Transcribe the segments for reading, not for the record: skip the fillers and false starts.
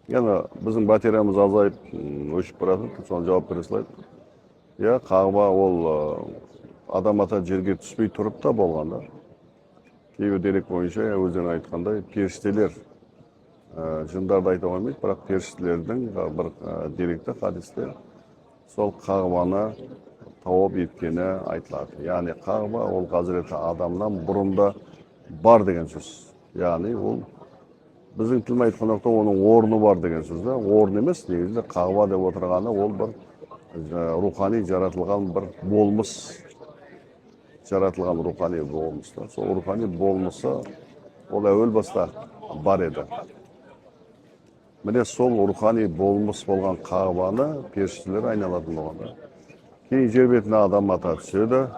Yani bizim bateriyamız azayıp өшіп барады, соны жауап бере салайық. Иә, қағба ол адам ата жерге түспей тұрып та болған да. Кейбір дерек бойынша өздерің айтқандай періштелер, жындарды айта қоймайды, бірақ періштелердің бір деректі хадисте сол қағбаны тауып еткені айтылады. Яғни қағба ол Хазіреті Адамнан бұрында бар деген сөз. Яғни ол біздің тілмен айтқан уақытта оның орны бар деген сөз да. Орын емес, негізінде қағба деп отырғаны ол бір рухани жаратылған бір болмыс, жаратылған рухани болмыс та. Сол рухани болмысы ол әуел баста бар еді. Міне сол рухани болмыс болған қағбаны періштелер айналатын болғанда. Кейін жер бетіне адам ата түседі.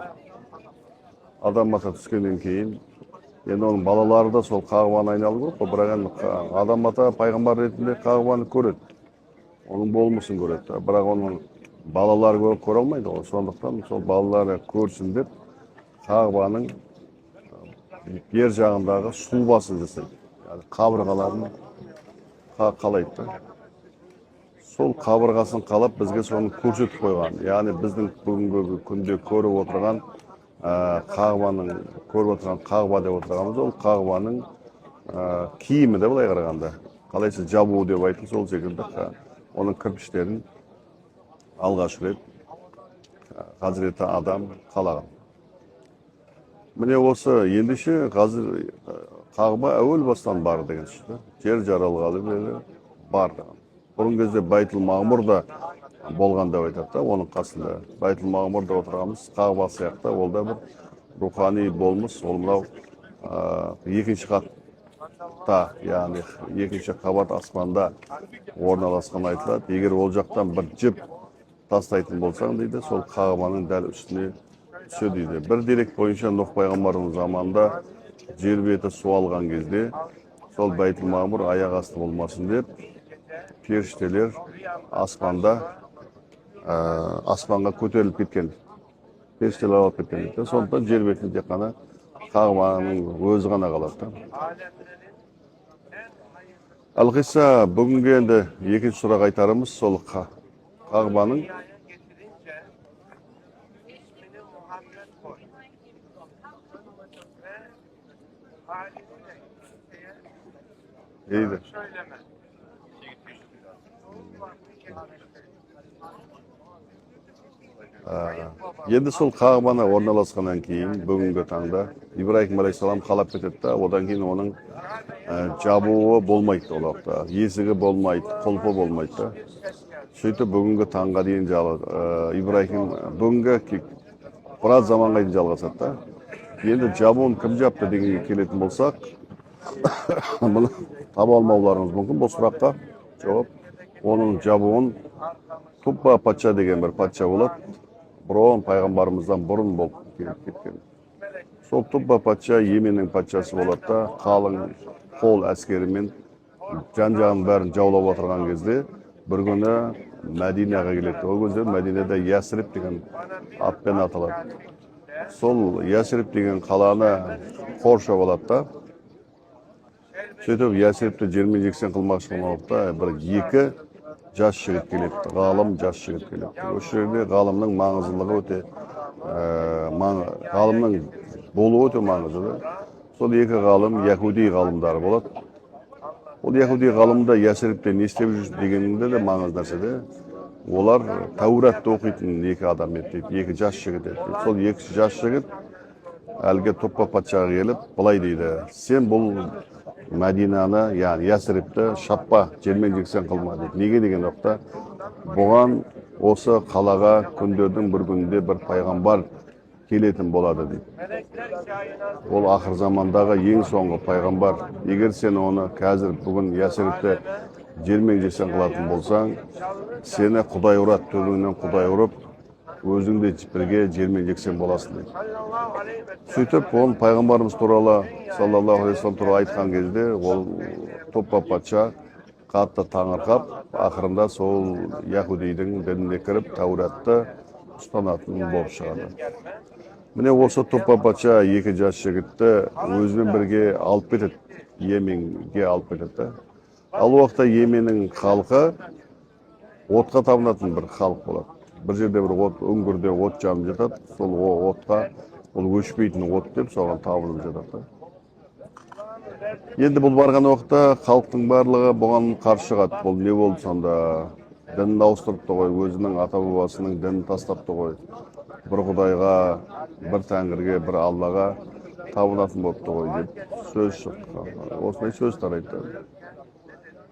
Адам ата түскеннен кейін енді оның балалары да сол қағбаны айналып көріп, бірақ енді адам ата пайғамбар ретінде қағбаны көреді. Оның болмысын көреді. Бірақ оның балалары көре алмайды ғой. Сондықтан сол балалары көрсін деп қағбаның бер жағындағы сұлбасын жасайды. Yani қабырғаларын қалайды да. Сол қабырғасын қалап бізге соны көрсетіп қойған. Яғни біздің бүгінгі күнде көріп отырған қағбаның, көріп отырған қағба деп отырғанымыз ол қағбаның киімі де былай қарағанда. Қалайша жабу деп айтты, сол секілді оның кірпіштерін алғаш рет Хазіреті Адам қалаған. Міне осы ендеше қазір қағба әуел бастан бар деген сөз. Жер жаралғалы бері бар деген. Бұрын кезде Байтул Мағмұр да болған деп айтады да, оның қасында. Байтул Мағмұрда отырғанымыз қағба сияқты, ол да бір рухани болмыс, ол мынау екінші қатта, яғни екінші қабат аспанда орналасқан айтылады. Егер ол жақтан бір жіп тастайтын болсаң дейді, сол қағбаның дәл үстіне түседі дейді. Бір дерек бойынша Нұх пайғамбардың заманында жер беті су алған кезде сол Байтул Мағмұр аяқ асты болмасын деп періштелер аспанға көтеріліп кеткен. Періштелер алып кеткен. Сондықтан жер бетінде тек қана қағбаның өзі ғана қалады. Ал-Қисса бүгінгі енді екінші сұрақ айтарымыз сол қағбаның İyidir. Енді сол қағбаны орналасқаннан кейін бүгінгі таңда Ибраһим алейхиссалам қалап кетеді да, одан кейін оның жабуы болмайды ол уақытта, есігі болмайды, құлпы болмайды да. Сөйтіп бүгінгі таңға дейін Ибраһим бүгінгі біраз заманға дейін жалғасады да. Енді жабуын кім жапты дегенге келетін болсақ, мұны таба алмауларыңыз мүмкін. Бұл сұраққа жауап, оның жабуын Тубба патша деген бір патша болады. Бұрын пайғамбарымыздан бұрын болып кеткен. Сол Тубба патша Йеменнің патшасы болады да, қалың қол әскерімен жан-жағын бәрін жаулап отырған кезде бір күні Мәдинаға келеді. Ол кезде Мәдинада Ясриб деген атпен аталады. Сол Ясриб деген қаланы қоршап алады да. Сөйтіп Ясрибті жермен-жексен қылмақшы болған уақытта бір екі жас жігіт келеді, ғалым жас жігіт келеді. Осы жерде ғалымның маңыздылығы өте, ғалымның болуы өте маңызды. Сол екі ғалым Яхуди ғалымдары болады. Ол Яхуди ғалымда Ясрибте не істеп жүр дегенінде де маңызды нәрсе. Олар Тәуратты оқитын екі адам еді, екі жас жігіт еді. Сол екі жас жігіт әлгі Тубба патшаға келіп, былай дейді: сен бұл Мәдинаны, яғни Ясрибті шаппа, жермен-жексен қылма дейді. Неге деген уақытта бұған осы қалаға күндердің бір күнінде бір пайғамбар келетін болады дейді. Ол ақыр замандағы ең соңғы пайғамбар. Егер сен оны қазір бүгін Ясрибті жермен-жексен қылатын болсаң, сені Құдай ұрады, төбеңнен Құдай ұрып, өзің де бірге жермен-жексен боласың дейді. Сөйтіп, ол пайғамбарымыз туралы, саллаллаху алейхи вассалам туралы айтқан кезде, ол Тубба патша қатты таңырқап, ақырында сол Яхудидің дініне кіріп, Тәуратты ұстанатын болып шығады. Міне осы Тубба патша екі жас жігітті өзімен бірге алып кетеді, Йеменге алып кетеді. Ал уақытта Йеменнің халқы отқа табынатын бір халық болады. Бір жерде бір от, үңгірде от жанып жатады, сол отқа, ол өшпейтін от деп соған табынып жатады. Енді бұл барған уақытта халықтың барлығы бұған қарсы шығады. Бұл не болды сонда? Дінін ауыстырыпты ғой, өзінің ата бабасының дінін тастапты ғой. Бір құдайға, бір тәңірге, бір аллаға табынатын болыпты ғой деп сөз шықты. Осындай сөз тарайды.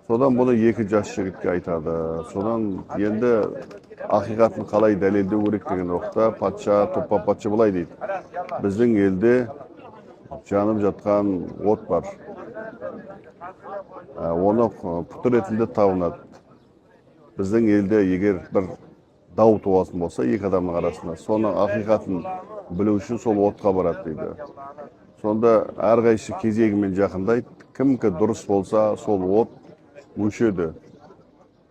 Содан бұны екі жас жігітке айтады. Содан енді ақиқатын қалай дәлелдеу керек деген уақытта патша, Топпа патша былай дейді. Біздің елде жанып жатқан от бар. Оны пұтыр ретінде табынады. Біздің елде егер бір дау туасын болса, екі адамның арасында, соның ақиқатын білу үшін сол отқа барады дейді. Сонда әрқайсы кезегімен жақындайды. Кімкі дұрыс болса, сол от өшеді,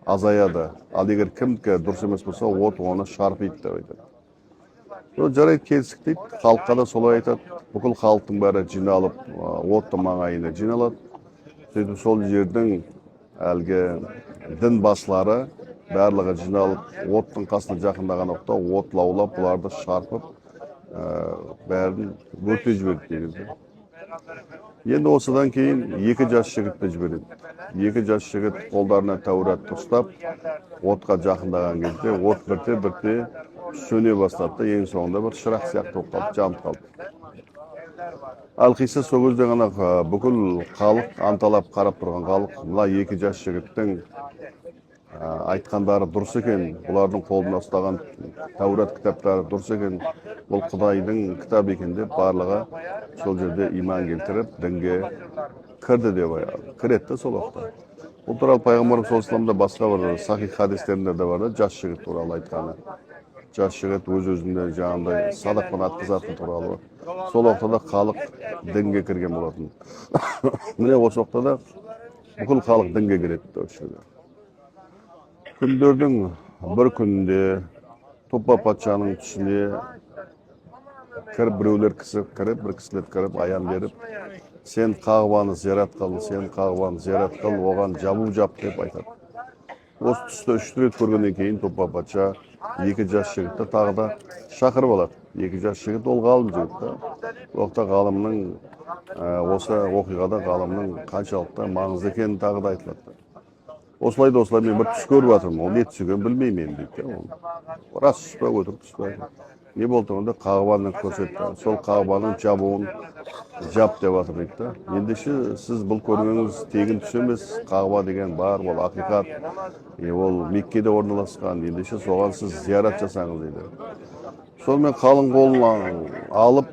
азаяды. Ал егер кімкі дұрыс емес болса, от оны шарпиды деп айтады. Жарайды, келістік дейді. Халыққа да солай айтады. Бүкіл халықтың бәрі жиналып, отты маңайына жиналады. Сөйтіп сол жердің әлгі дін басылары барлығы жиналып, оттың қасына жақындаған уақытта от лаулап, бұларды шарпып, бәрін өртеп жіберді дейді. Енді осыдан кейін екі жас жігітті жібереді. Екі жас жігіт қолдарына Тәуратты ұстап, отқа жақындаған кезде от бірте-бірте сөне бастады. Ең соңында бір шырақ сияқты болып қалды, жанып қалды. Ал қисса сол кезде ғана бүкіл халық анталап қарап тұрған халық, мына екі жас жігіттің айтқандары дұрыс екен, бұлардың қолына ұстаған Тәурат кітаптары дұрыс екен, бұл Құдайдың кітабы екен деп барлығы сол жерде иман келтіріп, дінге кірді деп кіретті сол уақытта. Бұл туралы пайғамбарымыз саллаллаху алейхи басқа бір сахих хадистерінде де бар, жас жігіт туралы айтқаны. Жас жігіт өз-өзіне жаңағындай садақпен атқызатын туралы. Сол уақытта да халық дінге кірген болатын. Міне осы уақытта да бүкіл халық дінге кіреді. Күндердің бір күнінде Топпа патшаның түсіне кіріп, біреулер кісі кіріп, бір кісілер кіріп, аян беріп, сен Қағбаны зиярат қыл, сен Қағбаны зиярат қыл, оған жабу жап деп айтады. Осы түсті үш рет көргеннен кейін Топпа патша екі жас жігітті тағы да шақырып алады. Екі жас жігіт ол ғалым жігіт. Оқта ғалымның, осы оқиғада ғалымның қаншалықты маңызды екенін тағы да айтылады. Осылай да осылай мен бір түс көріп жатырмын, ол не түсіген білмеймін дейді. Рас түс па, өтірік түс па. Не болды онда? Қағбаны көрсетті. Сол Қағбаның жабуын жап деп жатыр дейді. Ендеше сіз бұл көргеніңіз тегін түс емес, Қағба деген бар, ол ақиқат, ол Меккеде орналасқан. Ендеше соған сіз зиярат жасаңыз дейді. Сонымен қалың қолын алып,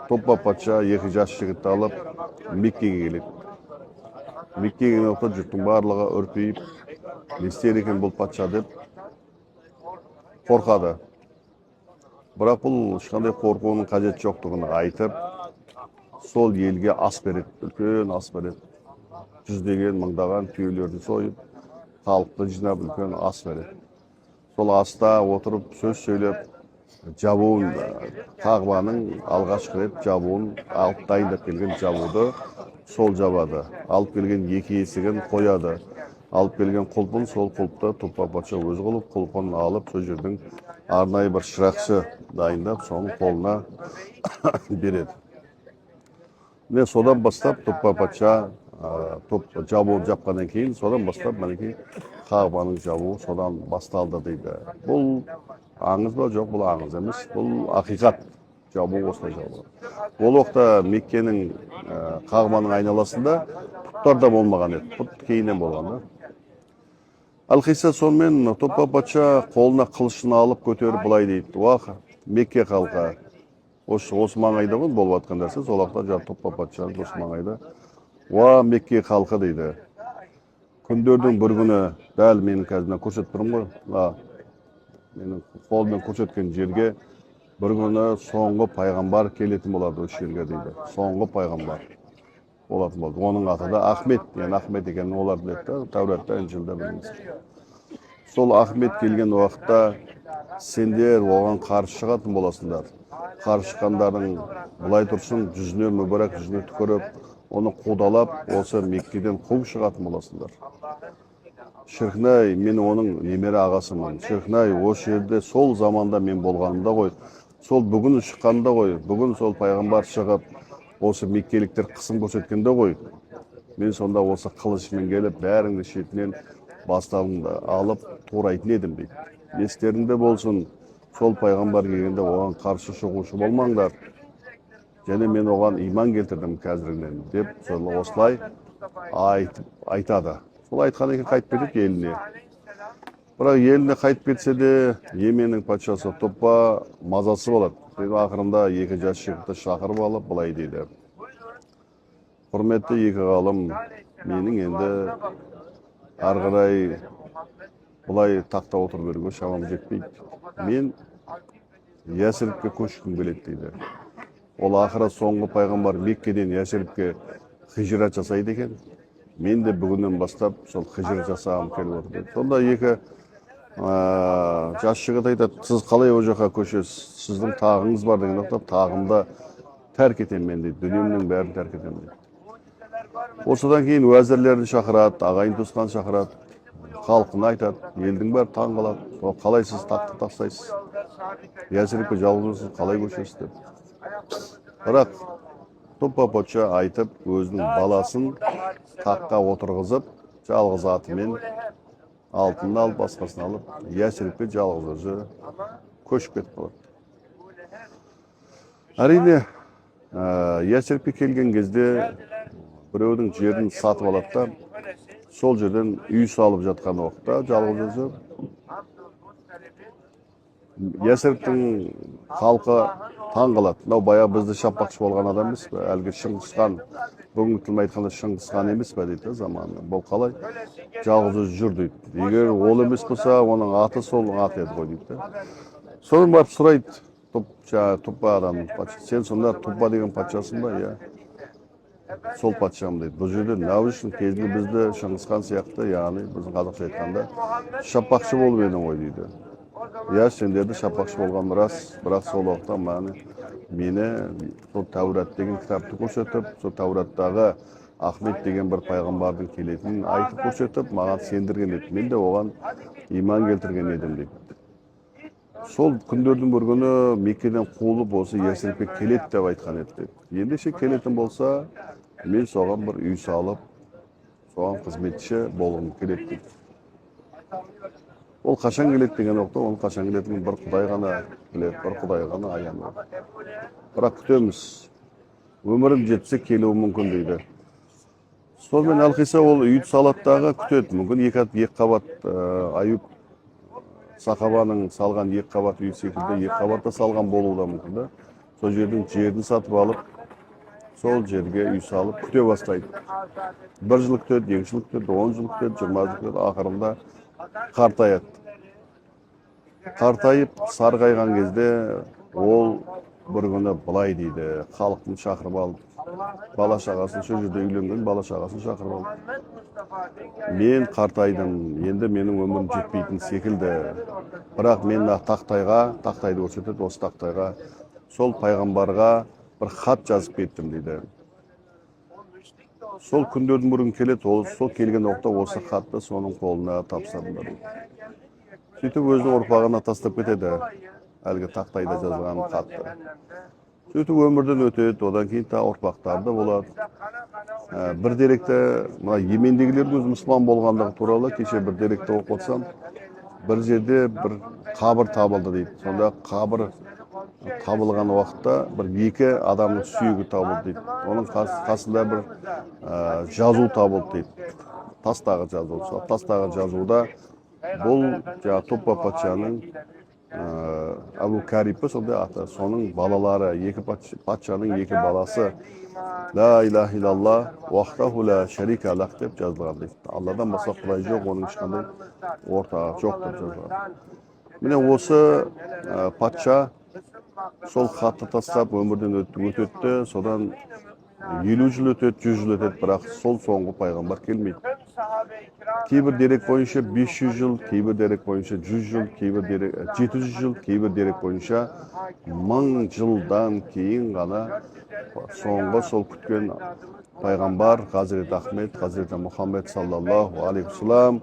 Топпа патша екі жас жігітті алып Меккеге келеді. Меккеге келген уақытта жұрттың барлығы үрпиіп, не істер екен бұл патша деп қорқады. Бірақ бұл ешқандай қорқуының қажеті жоқтығын айтып, сол елге ас береді, үлкен ас береді. Жүздеген, мыңдаған түйелерді сойып, халықты жинап үлкен ас береді. Сол аста отырып сөз сөйлеп, жабуын, Қағбаның алғашқы рет жабуын алып дайындап келген жабуды сол жабады. Алып келген екі есігін қояды. Алып келген құлпын, сол құлпты Топпа патша өзі қылып, құлпын алып, сол жердің арнайы бір шырақшы дайындап, соның қолына береді. Міне содан бастап Топпа патша жабуын жапқаннан кейін, содан бастап мінекей Қағбаның жабуы содан басталды дейді. Бұл аңыз ба? Жоқ, бұл аңыз емес. Бұл ақиқат. Жабу осылай жабу. Ол уақытта Меккенің Қағбаның айналасында пұттар да болмаған еді. Пұт кейіннен болған. Ал қисса сонымен Топпа патша қолына қылышын алып көтеріп былай дейді. Уақ, Мекке халқы. Осы маңайда болып жатқан нәрсе, сол уақытта Топпа патша осы маңайда. Уа, Мекке халқы дейді. Күндердің бір күні дәл менің қазір көрсетіп тұрмын ғой. Менің қолмен көрсеткен жерге бір күні соңғы пайғамбар келетін болады осы жерге дейді. Соңғы пайғамбар болатын болды. Оның аты да Ахмет. Yani Ахмет екенін олар біледі. Тәуратта, Инжилда білеміз. Сол Ахмет келген уақытта сендер оған қарсы шығатын боласыңдар. Қарсы шыққандардың былай тұрсын, жүзіне мүбәрак, жүзіне түкіріп, onu qudalap, olsa Mekke'den quvып шығатын боласыңдар. Шіркін-ай, мен оның немере ағасымын. Шіркін-ай, осы жерде сол заманда мен болғанымда ғой, сол бүгін шыққанда ғой, бүгін сол пайғамбар шығып, осы меккеліктер қысым көрсеткенде ғой, мен сонда осы қылышымен келіп, бәріңді шетінен бастарыңды алып турайтын едім дейді. Естеріңде болсын, сол пайғамбар келгенде оған қарсы шығушы болмаңдар. Және мен оған иман келтірдім қазіргіден деп, осылай айтады. Сол айтқан екен қайтып кетеді еліне. Бірақ еліне қайтып кетсе де, Йеменнің патшасы Туппа мазасы болады. Ақырында екі жас жігітті шақырып алып, былай дейді. Құрметті екі ғалым, менің енді ары қарай бұлай тақта отырып беруге шамам жетпейді. Мен Ясрибке көшкім келеді дейді. Ол ақыры соңғы пайғамбар Меккеден Ясрибке хижрат жасайды екен. Мен де бүгіннен бастап сол хижрат жасағым келіп отыр дейді. Сонда екі жас жігіт айтады, сіз қалай ол жаққа көшесіз? Сіздің тағыңыз бар деген оқтап, тағымда тәрк етемін мен дейді. Дүниемнің бәрін тәрк етемін дейді. Осыдан кейін уәзірлерді шақырады, ағайын туысқан шақырады, халқына айтады, елдің бәрі таң қалады. Қалай сіз тақты тастайсыз? Ясрибке жалғыз қалай көшесіз деп. Бірақ Туппа патша айтып, өзінің баласын таққа отырғызып, жалғыз атымен алтынын алып, басқасын алып, Ясрибке жалғыз өзі көшіп кетіп қалады. Әрине, Ясрибке келген кезде біреудің жерін сатып алады да, сол жерден үй салып жатқан уақытта жалғыз өзі Ясрибтің халқы таң қалады. Мынау баяғы бізді шаппақшы болған адам емес пе? Әлгі Шыңғысхан, бүгінгі тілмен айтқанда Шыңғысхан емес пе дейді заманы. Бұл қалай жалғыз өзі жүр дейді. Егер ол емес болса, оның аты сол аты еді ғой дейді. Содан барып сұрайды Туппа адамның патшасы. Сен сонда Туппа деген патшасың ба? Иә. Сол патшам дейді. Бұл жерде не үшін кезінде бізді Шыңғысхан сияқты, яғни біздің қазақша айтқанда шаппақшы болып едің ғой дейді. Я сендерді шаппақшы болған рас, бірақ сол уақытта мені сол Тәурат деген кітапты көрсетіп, сол Тәураттағы Ахмет деген бір пайғамбардың келетінін айтып көрсетіп, маған сендірген еді. Мен де оған иман келтірген едім дейді. Сол күндердің бір күні Меккеден қуылып осы Ясрибке келеді деп айтқан еді. Ендеше келетін болса, мен соған бір үй салып, соған қызметші болғым келеді дейді. Ол қашан келеді деген оқты, оның қашан келетінін бір Құдай ғана біледі, бір Құдай ғана аяны. Бірақ күтеміз. Өмірім жетсе келуі мүмкін дейді. Сонымен Әлқиса ол үйді салаттағы күтеді. Мүмкін екі қабат Аюб Сахабаның салған екі қабат үй секілді екі қабатта салған болуы да мүмкін да. Сол жердің сатып алып, сол жерге үй салып күте бастайды. Бір жыл күтеді, 2 жыл күтеді, 10 жыл күтеді, 20 жыл күтеді, ақырында қартаяды. Қартайып, сарғайған кезде ол бір күні былай дейді, халықтың шақырып алып, бала шағасын, сол жерде үйленген бала шағасын шақырып алып. Мен қартайдым, енді менің өмірім жетпейтін секілді. Бірақ мен тақтайды көрсетеді, осы тақтайға, сол пайғамбарға бір хат жазып кеттім дейді. Сол күндердің бір күн келеді, сол келген уақытта осы хатты соның қолына тапсырдым дейді. Сөйтіп өзінің ұрпағына тастап кетеді, әлгі тақтайда жазған хатты. Сөйтіп өмірден өтеді, одан кейін ұрпақтарды болады. Бір деректе, Йемендегілердің өз мұсылман болғандығы туралы кеше бір деректе оқып отырсам, бір жерде бір қабір табылды дейді. Сонда қабір табылған уақытта бір екі адамның сүйегі табылды дейді. Оның қасында бір жазу табылды дейді. Тастағы жазу. Тастағы жазуда бұл Туппа патшаның Абу Кариб сонда аты, соның балалары, екі патшаның екі баласы Ла илаха иллаллах вахдаху ла шарика лах деп жазылған дейді. Алладан басқа құдай жоқ, оның ешқандай ортағы жоқ деп жазылған. Міне осы патша сол хатты тастап өмірден өтеді, содан 50 жыл өтеді, 100 жыл өтеді, бірақ сол соңғы пайғамбар келмейді. Кейбір дерек бойынша 500 жыл, кейбір дерек бойынша 100 жыл, кейбір дерек 700 жыл, кейбір дерек бойынша 1000 жылдан кейін ғана соңғы сол күткен пайғамбар Hazreti Ahmet, Hazreti Muhammed sallallahu aleyhi ve sellem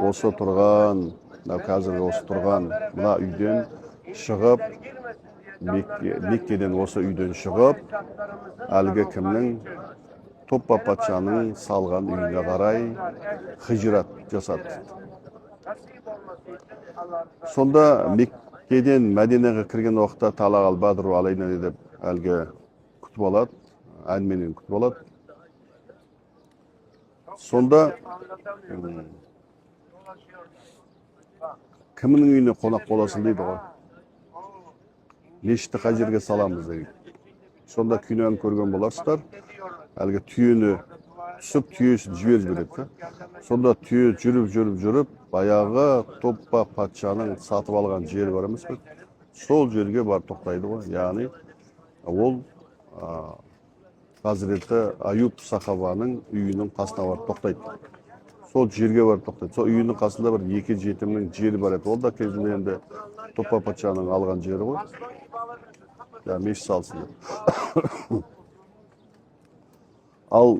осы тұрған, қазіргі осы тұрған мына үйден шығып, Меккеден осы үйден шығып, әлгі кімнің Топпа патшаның салған үйіне қарай хижрат жасады. Сонда Меккеден Мәдинеге кірген уақытта Талағал Бадру алейна деп әлгі күтіп алады, әнменен күтіп алады. Сонда кімнің үйіне қонақ боласың дейді ғой. Мешітті қай жерге саламыз дейді. Сонда киноны көрген боларсыздар. Әлгі түйені түсіп, түйесін жіберіп жібереді. Сонда түйе жүріп, баяғы Топпа патшаның сатып алған жері бар емес пе? Сол жерге барып тоқтайды ғой. Яғни ол Hazreti Ayub сахабаның үйінің қасына барып тоқтайды. Сол жерге барып тоқтайды. Сол үйінің қасында бір екі жетімнің жері бар еді. Ол да кезінде енді Топпа патшаның алған жері ғой. Ya мешіт салсын деп. Ал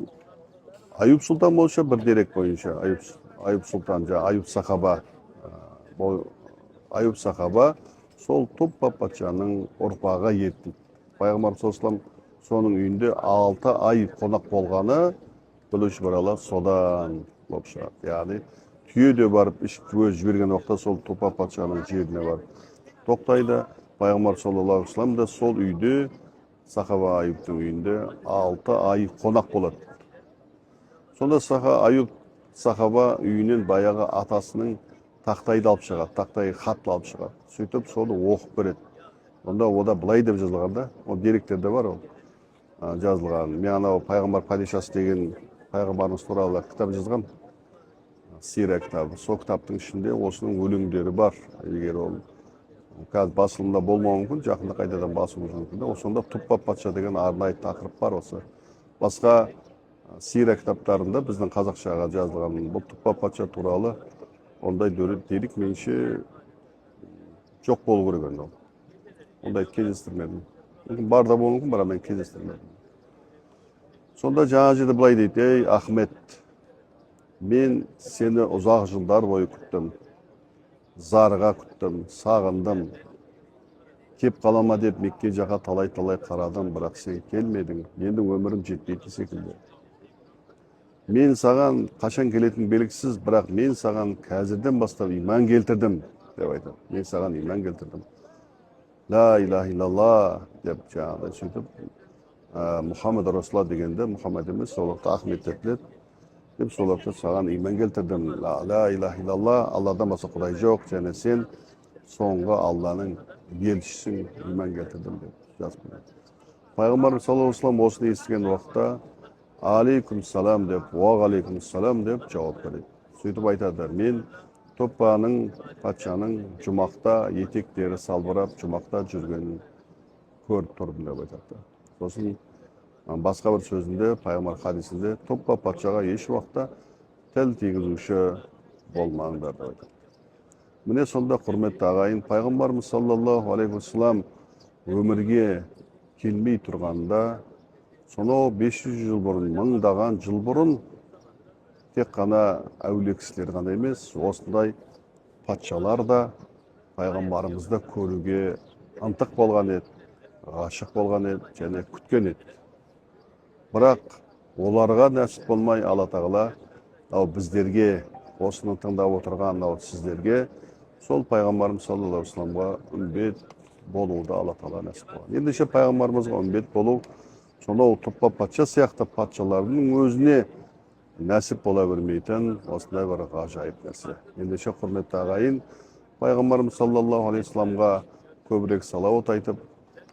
Ayub Сұлтан болса бір дерек бойынша Ayub Сұлтан, Ayub сахаба, Ayub сахаба сол Топпа патшаның ұрпағы еді. Пайғамбар саллаллаху соның үйінде 6 ай қонақ болғаны білуші баралар содан болып шығады. Яғни түйе де барып өз жіберген уақытта сол Топпа патшаның жеріне барып тоқтайды. Пайғамбар саллаллаху алейхи ва саллям да сол үйде, сахаба Ayub'тың үйінде 6 ай қонақ болады. Сонда Ayub сахаба үйінен баяғы атасының тақтайды алып шығады, тақтайы хат алып шығады. Сөйтіп соны оқып береді. Онда ода былай деп жазылғанда, ол деректерде бар ол жазылған. Мен анау пайғамбар падишасы деген пайғамбарымыз туралы кітап жазған, сира кітабы. Сол кітаптың ішінде осының өлеңдері бар. Егер ол қазір басылымда болмауы мүмкін, жақында қайтадан басылуы мүмкін. Сонда Топпа патша деген арнайы тақырып бар осы. Басқа сира кітаптарында біздің қазақшаға жазылған бұл Топпа патша туралы ондай дерек меніңше жоқ болу керек енді. Ондай кездестірмедім. Бар да болуы мүмкін, бірақ мен кездестірмедім. Сонда жаңа жерде былай дейді: "Ей Ахмет, мен сені ұзақ жылдар бойы күттім. Зарыға күттім, сағындым. Кеп қалама деп Мекке жаққа талай-талай қарадым, бірақ сен келмедің. Менің өмірім жетпейтін секілді. Мен саған қашан келетін белгісіз, бірақ мен саған қазірден бастап иман келтірдім" деп айтады. Мен саған иман келтірдім. Ла илаха иллалла деп жаңағыдай сөйтіп, Мұхаммед Расулалла дегенде Мұхаммед емес, сол уақытта Ахмет деп сол уақытта саған иман келтірдім. Ла илаха иллалла, Алладан басқа құдай жоқ, және сен соңғы Алланың елшісің, иман келтірдім деп жазып береді. Пайғамбарымыз саллаллаху алейхи ва саллям осыны естіген уақытта алейкум салам деп, уағалейкум салам деп жауап береді. Сөйтіп айтады: "Мен Топпаның патшаның жұмақта етектері салбырап, жұмақта жүргенін көріп тұрдым" деп айтады. Сосын басқа бір сөзінде, пайғамбар хадисінде, Топпа патшаға еш уақытта тіл тигізуші болмаңдар деп айтады. Міне сонда құрметті ағайын, пайғамбарымыз саллаллаху алейхи ва саллям өмірге келмей тұрғанда, сонау 500 жыл бұрын, мыңдаған жыл бұрын тек қана әулие кісілер ғана емес, осындай патшалар да пайғамбарымызды көруге ынтық болған еді, ғашық болған еді, және күткен еді. Бірақ оларға нәсіп болмай, Алла тағала біздерге, осыны тыңдап отырған сіздерге, сол пайғамбарымыз саллаллаху алейхи ва салламға үмбет болуды Алла тағала нәсіп болған. Ендеше пайғамбарымызға үмбет болу, сонау Топпа патша сияқты патшалардың өзіне нәсіп бола бермейтін осындай бір ғажайып нәрсе. Ендеше құрметті ағайын, пайғамбарымыз саллаллаху алейхи ва салламға көбірек салауат айтып,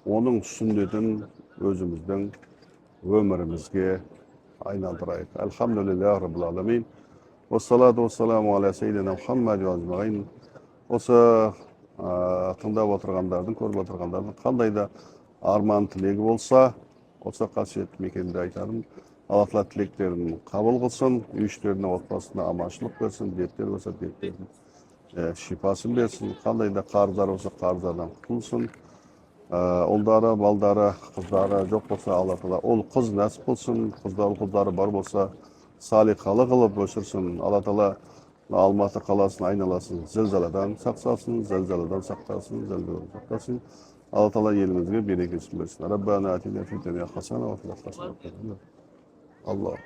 оның сүннетін өзіміздің өмірімізге айналдырайық. Алхамдулиллах раббил аламин. Уассалату уассаламу аля сейдина Мұхаммад ва ажмаин. Осы тыңдап отырғандардың, көріп отырғандардың қандай да арман тілегі болса, осы қасиетті мекенде айтарым: Алла тағала тілектерін қабыл қылсын, үй-іштеріне, отбасына аманшылық берсін, дерттер болса дерттердің шипасын берсін, қандай да қарыздар болса қарыздардан құтылсын. Uldары, балдары, қыздары жоқ болса, Алла Тағала ол қыз нәсіп болсын, қыздары бар болса, салиқалы қылып өсірсін. Алла Тағала Алматы қаласын айналасын зілзаладан сақтасын, зілзаладан сақтасын, зілзаладан сақтасын. Алла Тағала елімізге берекесін берсін. Раббана атина фид дуния хасана ва фил ахирати хасана. Allah.